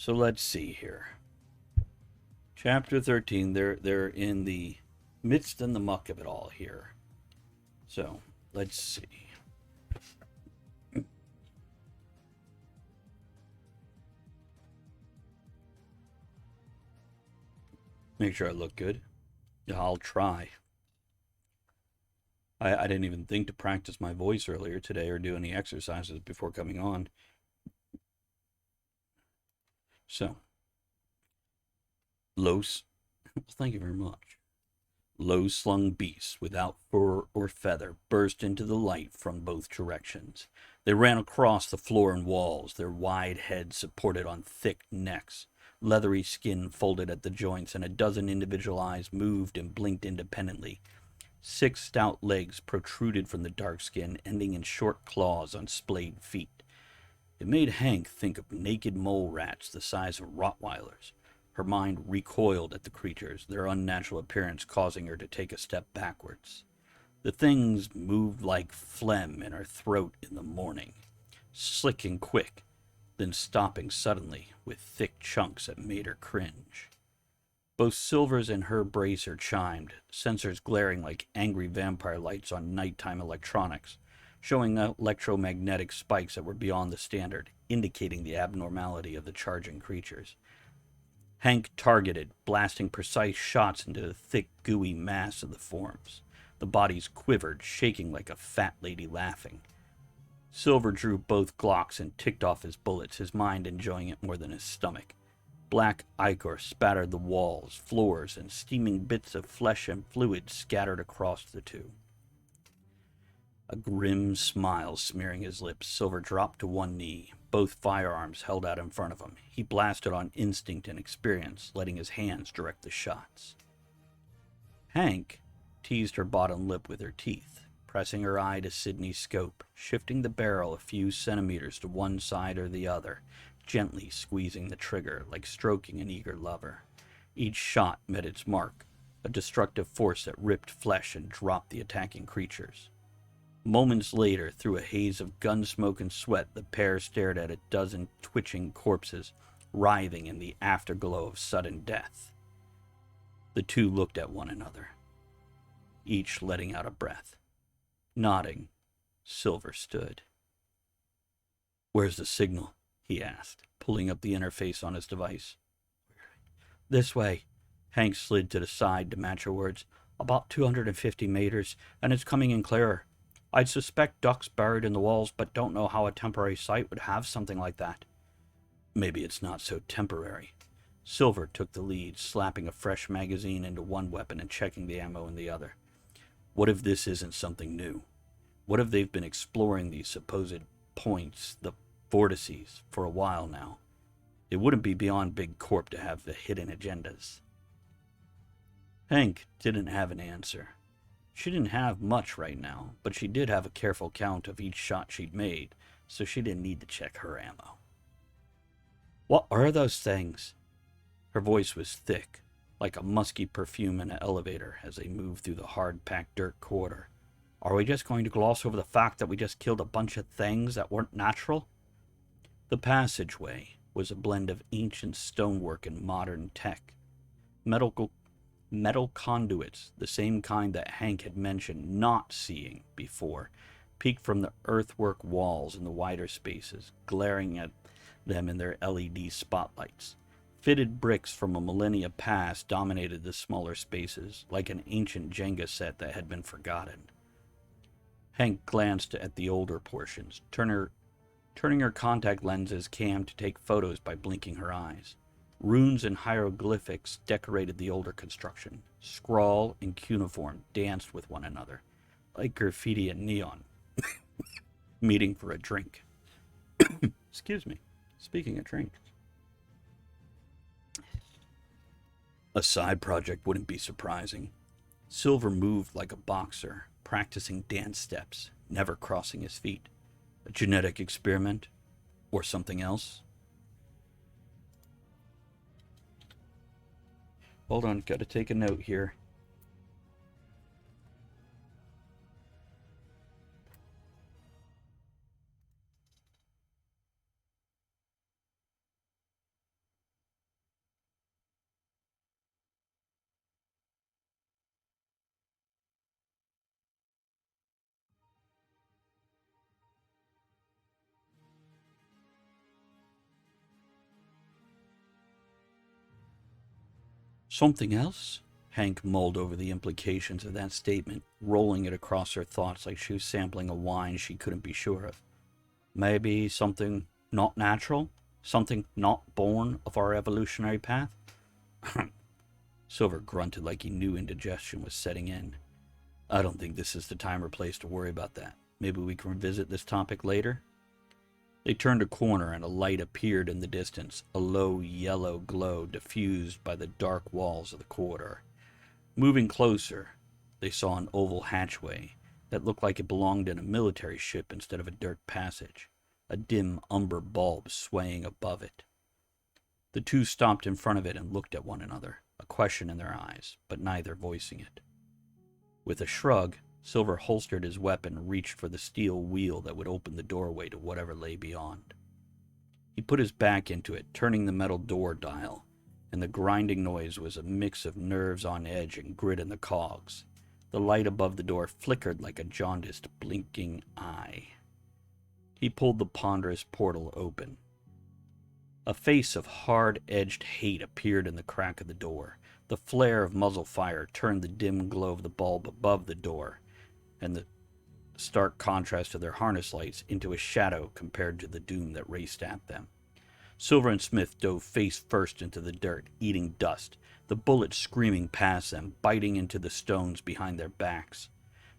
So let's see here. Chapter 13, they're in the midst and the muck of it all here. So, let's see. Make sure I look good. Yeah, I'll try. I didn't even think to practice my voice earlier today or do any exercises before coming on. So, Los, thank you very much. Low-slung beasts without fur or feather burst into the light from both directions. They ran across the floor and walls, their wide heads supported on thick necks, leathery skin folded at the joints, and a dozen individual eyes moved and blinked independently. 6 stout legs protruded from the dark skin, ending in short claws on splayed feet. It made Hank think of naked mole rats the size of Rottweilers. Her mind recoiled at the creatures, their unnatural appearance causing her to take a step backwards. The things moved like phlegm in her throat in the morning, slick and quick, then stopping suddenly with thick chunks that made her cringe. Both Silver's and her bracer chimed, sensors glaring like angry vampire lights on nighttime electronics, showing electromagnetic spikes that were beyond the standard, indicating the abnormality of the charging creatures. Hank targeted, blasting precise shots into the thick, gooey mass of the forms. The bodies quivered, shaking like a fat lady laughing. Silver drew both Glocks and ticked off his bullets, his mind enjoying it more than his stomach. Black ichor spattered the walls, floors, and steaming bits of flesh and fluid scattered across the two. A grim smile smearing his lips, Silver dropped to one knee, both firearms held out in front of him. He blasted on instinct and experience, letting his hands direct the shots. Hank teased her bottom lip with her teeth, pressing her eye to Sydney's scope, shifting the barrel a few centimeters to one side or the other, gently squeezing the trigger like stroking an eager lover. Each shot met its mark, a destructive force that ripped flesh and dropped the attacking creatures. Moments later, through a haze of gun smoke and sweat, the pair stared at a dozen twitching corpses, writhing in the afterglow of sudden death. The two looked at one another, each letting out a breath. Nodding, Silver stood. "Where's the signal?" he asked, pulling up the interface on his device. "This way." Hank slid to the side to match her words. "About 250 meters, and it's coming in clearer. I'd suspect ducks buried in the walls, but don't know how a temporary site would have something like that." "Maybe it's not so temporary." Silver took the lead, slapping a fresh magazine into one weapon and checking the ammo in the other. What if this isn't something new? What if they've been exploring these supposed points, the vortices, for a while now? It wouldn't be beyond Big Corp to have the hidden agendas. Hank didn't have an answer. She didn't have much right now, but she did have a careful count of each shot she'd made, so she didn't need to check her ammo. "What are those things?" Her voice was thick, like a musky perfume in an elevator as they moved through the hard-packed dirt corridor. "Are we just going to gloss over the fact that we just killed a bunch of things that weren't natural?" The passageway was a blend of ancient stonework and modern tech. Metal conduits, the same kind that Hank had mentioned not seeing before, peeked from the earthwork walls in the wider spaces, glaring at them in their LED spotlights. Fitted bricks from a millennia past dominated the smaller spaces, like an ancient Jenga set that had been forgotten. Hank glanced at the older portions, turning her contact lenses cam to take photos by blinking her eyes. Runes and hieroglyphics decorated the older construction. Scrawl and cuneiform danced with one another, like graffiti and neon, meeting for a drink. Excuse me. Speaking of drinks. A side project wouldn't be surprising. Silver moved like a boxer, practicing dance steps, never crossing his feet. A genetic experiment? Or something else? Hold on, gotta take a note here. Something else? Hank mulled over the implications of that statement, rolling it across her thoughts like she was sampling a wine she couldn't be sure of. Maybe something not natural? Something not born of our evolutionary path? Silver grunted like he knew indigestion was setting in. I don't think this is the time or place to worry about that. Maybe we can revisit this topic later? They turned a corner and a light appeared in the distance, a low yellow glow diffused by the dark walls of the corridor. Moving closer, they saw an oval hatchway that looked like it belonged in a military ship instead of a dirt passage, a dim umber bulb swaying above it. The two stopped in front of it and looked at one another, a question in their eyes, but neither voicing it. With a shrug, Silver holstered his weapon and reached for the steel wheel that would open the doorway to whatever lay beyond. He put his back into it, turning the metal door dial, and the grinding noise was a mix of nerves on edge and grit in the cogs. The light above the door flickered like a jaundiced, blinking eye. He pulled the ponderous portal open. A face of hard-edged hate appeared in the crack of the door. The flare of muzzle fire turned the dim glow of the bulb above the door, and the stark contrast of their harness lights into a shadow compared to the doom that raced at them. Silver and Smith dove face first into the dirt, eating dust, the bullets screaming past them, biting into the stones behind their backs.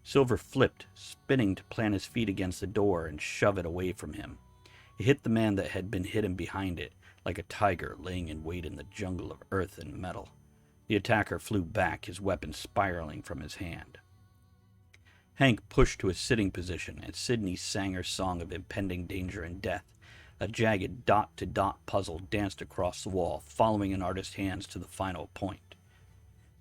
Silver flipped, spinning to plant his feet against the door and shove it away from him. It hit the man that had been hidden behind it, like a tiger laying in wait in the jungle of earth and metal. The attacker flew back, his weapon spiraling from his hand. Hank pushed to a sitting position, and Sidney sang her song of impending danger and death. A jagged dot-to-dot puzzle danced across the wall, following an artist's hands to the final point.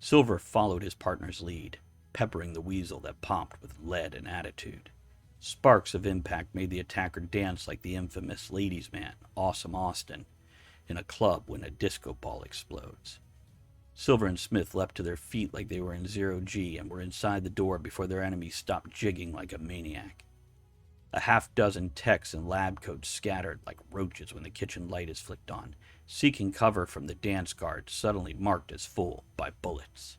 Silver followed his partner's lead, peppering the weasel that popped with lead and attitude. Sparks of impact made the attacker dance like the infamous ladies' man, Awesome Austin, in a club when a disco ball explodes. Silver and Smith leapt to their feet like they were in zero-G and were inside the door before their enemy stopped jigging like a maniac. A half-dozen techs in lab coats scattered like roaches when the kitchen light is flicked on, seeking cover from the dance guard suddenly marked as full by bullets.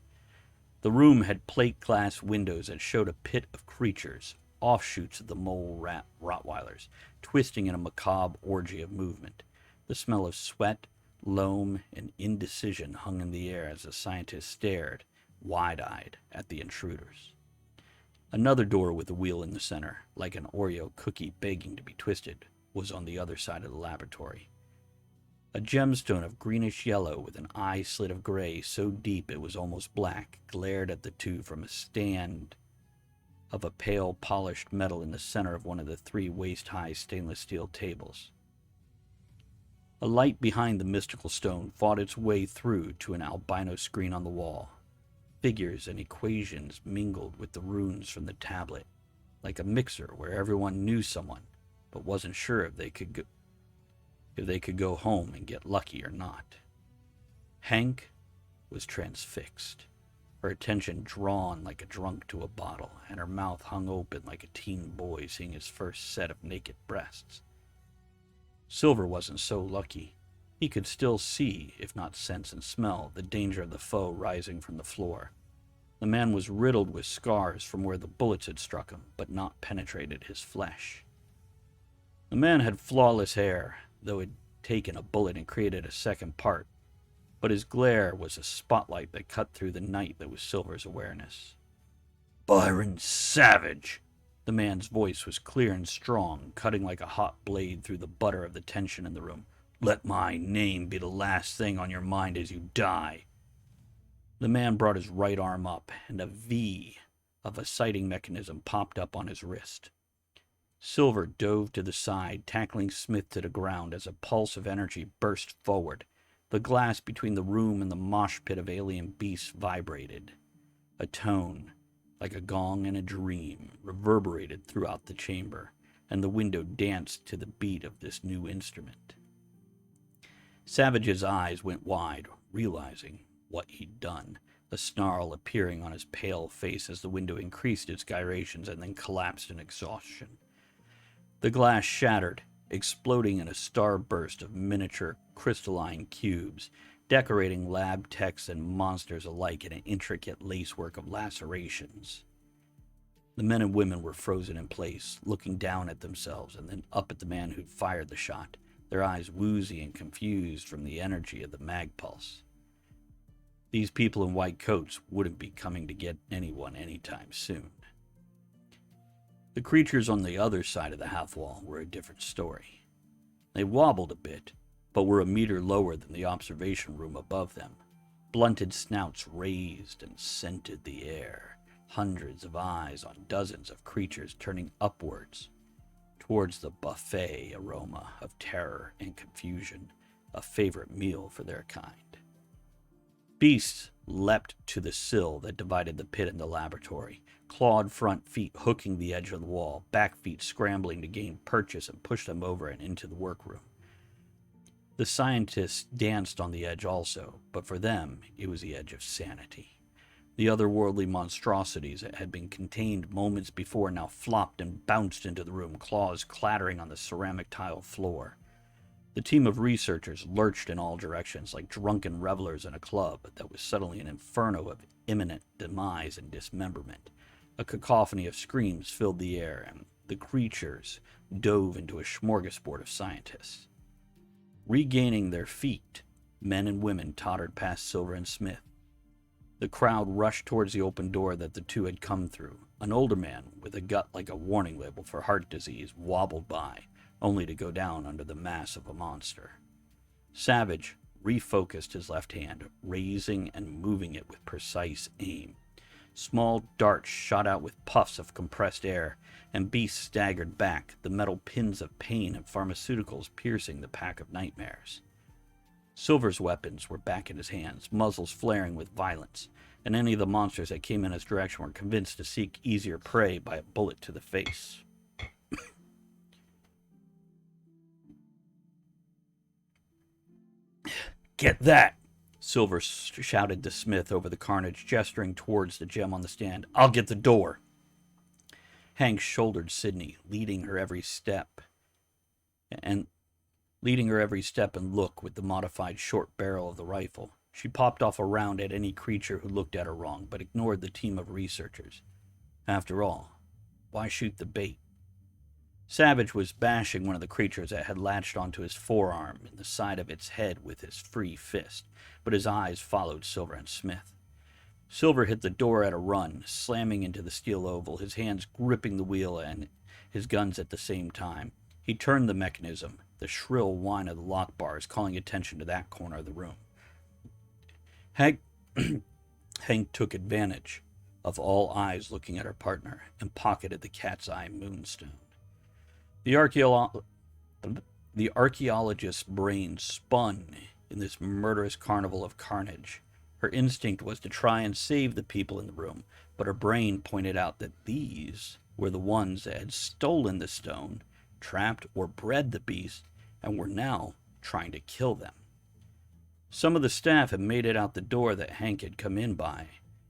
The room had plate-glass windows that showed a pit of creatures, offshoots of the mole-rat Rottweilers, twisting in a macabre orgy of movement. The smell of sweat, loam, and indecision hung in the air as the scientists stared, wide-eyed, at the intruders. Another door with a wheel in the center, like an Oreo cookie begging to be twisted, was on the other side of the laboratory. A gemstone of greenish yellow with an eye slit of gray so deep it was almost black glared at the two from a stand of a pale polished metal in the center of one of the three waist-high stainless steel tables. A light behind the mystical stone fought its way through to an albino screen on the wall. Figures and equations mingled with the runes from the tablet, like a mixer where everyone knew someone, but wasn't sure if they could go home and get lucky or not. Hank was transfixed, her attention drawn like a drunk to a bottle, and her mouth hung open like a teen boy seeing his first set of naked breasts. Silver wasn't so lucky. He could still see, if not sense and smell, the danger of the foe rising from the floor. The man was riddled with scars from where the bullets had struck him, but not penetrated his flesh. The man had flawless hair, though it had taken a bullet and created a second part, but his glare was a spotlight that cut through the night that was Silver's awareness. "Byron Savage!" The man's voice was clear and strong, cutting like a hot blade through the butter of the tension in the room. "Let my name be the last thing on your mind as you die." The man brought his right arm up, and a V of a sighting mechanism popped up on his wrist. Silver dove to the side, tackling Smith to the ground as a pulse of energy burst forward. The glass between the room and the mosh pit of alien beasts vibrated. A tone, like a gong in a dream, reverberated throughout the chamber, and the window danced to the beat of this new instrument. Savage's eyes went wide, realizing what he'd done, a snarl appearing on his pale face as the window increased its gyrations and then collapsed in exhaustion. The glass shattered, exploding in a starburst of miniature crystalline cubes. decorating lab techs and monsters alike in an intricate lacework of lacerations. The men and women were frozen in place, looking down at themselves and then up at the man who'd fired the shot, their eyes woozy and confused from the energy of the mag pulse. These people in white coats wouldn't be coming to get anyone anytime soon. The creatures on the other side of the half wall were a different story. They wobbled a bit, but were a meter lower than the observation room above them. Blunted snouts raised and scented the air, hundreds of eyes on dozens of creatures turning upwards towards the buffet aroma of terror and confusion, a favorite meal for their kind. Beasts leapt to the sill that divided the pit and the laboratory, clawed front feet hooking the edge of the wall, back feet scrambling to gain purchase and push them over and into the workroom. The scientists danced on the edge also, but for them it was the edge of sanity. The otherworldly monstrosities that had been contained moments before now flopped and bounced into the room, claws clattering on the ceramic tile floor. The team of researchers lurched in all directions like drunken revelers in a club that was suddenly an inferno of imminent demise and dismemberment. A cacophony of screams filled the air, and the creatures dove into a smorgasbord of scientists. Regaining their feet, men and women tottered past Silver and Smith. The crowd rushed towards the open door that the two had come through. An older man, with a gut like a warning label for heart disease, wobbled by, only to go down under the mass of a monster. Savage refocused his left hand, raising and moving it with precise aim. Small darts shot out with puffs of compressed air, and Beast staggered back, the metal pins of pain and pharmaceuticals piercing the pack of nightmares. Silver's weapons were back in his hands, muzzles flaring with violence, and any of the monsters that came in his direction were convinced to seek easier prey by a bullet to the face. "Get that!" Silver shouted to Smith over the carnage, gesturing towards the gem on the stand. "I'll get the door." Hank shouldered Sydney, leading her every step and look with the modified short barrel of the rifle. She popped off a round at any creature who looked at her wrong, but ignored the team of researchers. After all, why shoot the bait? Savage was bashing one of the creatures that had latched onto his forearm in the side of its head with his free fist, but his eyes followed Silver and Smith. Silver hit the door at a run, slamming into the steel oval, his hands gripping the wheel and his guns at the same time. He turned the mechanism, the shrill whine of the lock bars calling attention to that corner of the room. Hank took advantage of all eyes looking at her partner and pocketed the cat's eye moonstone. The archaeologist's brain spun in this murderous carnival of carnage. Her instinct was to try and save the people in the room, but her brain pointed out that these were the ones that had stolen the stone, trapped or bred the beast, and were now trying to kill them. Some of the staff had made it out the door that Hank had come in by,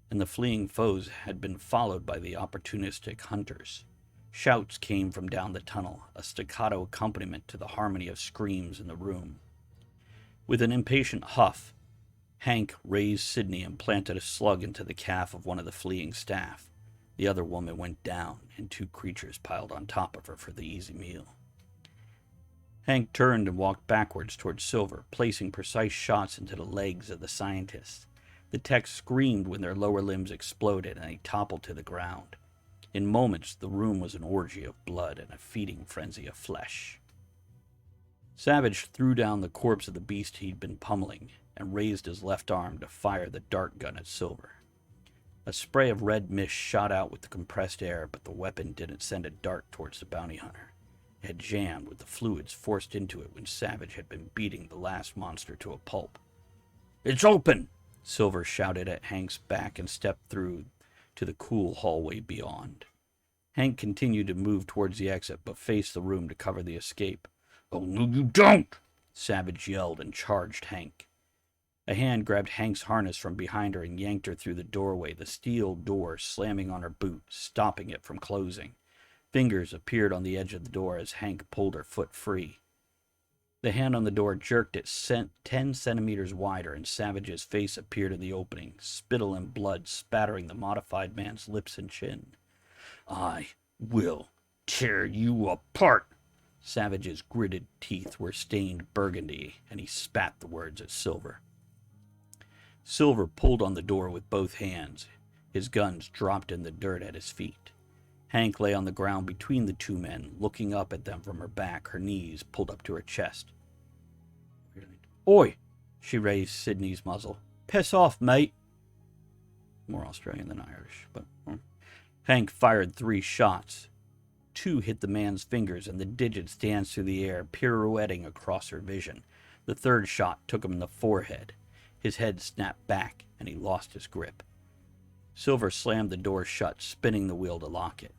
and the fleeing foes had been followed by the opportunistic hunters. Shouts came from down the tunnel, a staccato accompaniment to the harmony of screams in the room. With an impatient huff, Hank raised Sydney and planted a slug into the calf of one of the fleeing staff. The other woman went down, and two creatures piled on top of her for the easy meal. Hank turned and walked backwards towards Silver, placing precise shots into the legs of the scientists. The techs screamed when their lower limbs exploded, and they toppled to the ground. In moments, the room was an orgy of blood and a feeding frenzy of flesh. Savage threw down the corpse of the beast he'd been pummeling and raised his left arm to fire the dart gun at Silver. A spray of red mist shot out with the compressed air, but the weapon didn't send a dart towards the bounty hunter. It had jammed with the fluids forced into it when Savage had been beating the last monster to a pulp. "It's open!" Silver shouted at Hank's back and stepped through to the cool hallway beyond. Hank continued to move towards the exit, but faced the room to cover the escape. "Oh, no, you don't!" Savage yelled and charged Hank. A hand grabbed Hank's harness from behind her and yanked her through the doorway, the steel door slamming on her boot, stopping it from closing. Fingers appeared on the edge of the door as Hank pulled her foot free. The hand on the door jerked it 10 centimeters wider, and Savage's face appeared in the opening, spittle and blood spattering the modified man's lips and chin. I will tear you apart. Savage's gritted teeth were stained burgundy, and he spat the words at Silver. Silver pulled on the door with both hands. His guns dropped in the dirt at his feet. Hank lay on the ground between the two men, looking up at them from her back, her knees pulled up to her chest. Oi! She raised Sidney's muzzle. Piss off, mate! More Australian than Irish, but... Hank fired 3 shots. 2 hit the man's fingers, and the digits danced through the air, pirouetting across her vision. The 3rd shot took him in the forehead. His head snapped back, and he lost his grip. Silver slammed the door shut, spinning the wheel to lock it.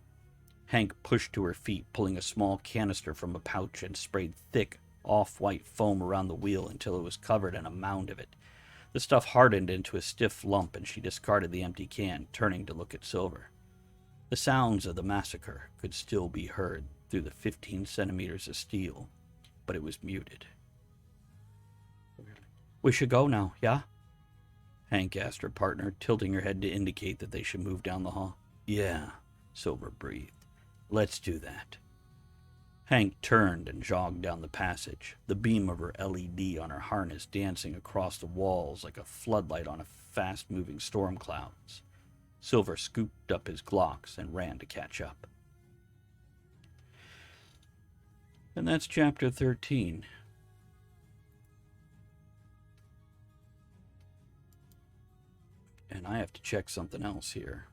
Hank pushed to her feet, pulling a small canister from a pouch, and sprayed thick, off-white foam around the wheel until it was covered in a mound of it. The stuff hardened into a stiff lump, and she discarded the empty can, turning to look at Silver. The sounds of the massacre could still be heard through the 15 centimeters of steel, but it was muted. We should go now, yeah? Hank asked her partner, tilting her head to indicate that they should move down the hall. Yeah, Silver breathed. Let's do that. Hank turned and jogged down the passage, the beam of her LED on her harness dancing across the walls like a floodlight on a fast-moving storm clouds. Silver scooped up his Glocks and ran to catch up. And that's chapter 13. And I have to check something else here.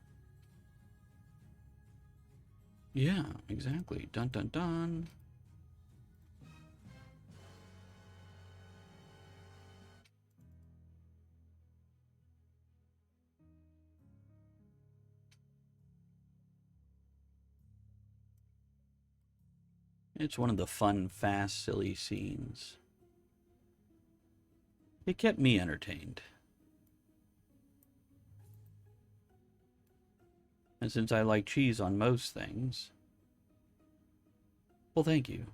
Yeah, exactly. Dun dun dun. It's one of the fun, fast, silly scenes. It kept me entertained. And since I like cheese on most things, well, thank you.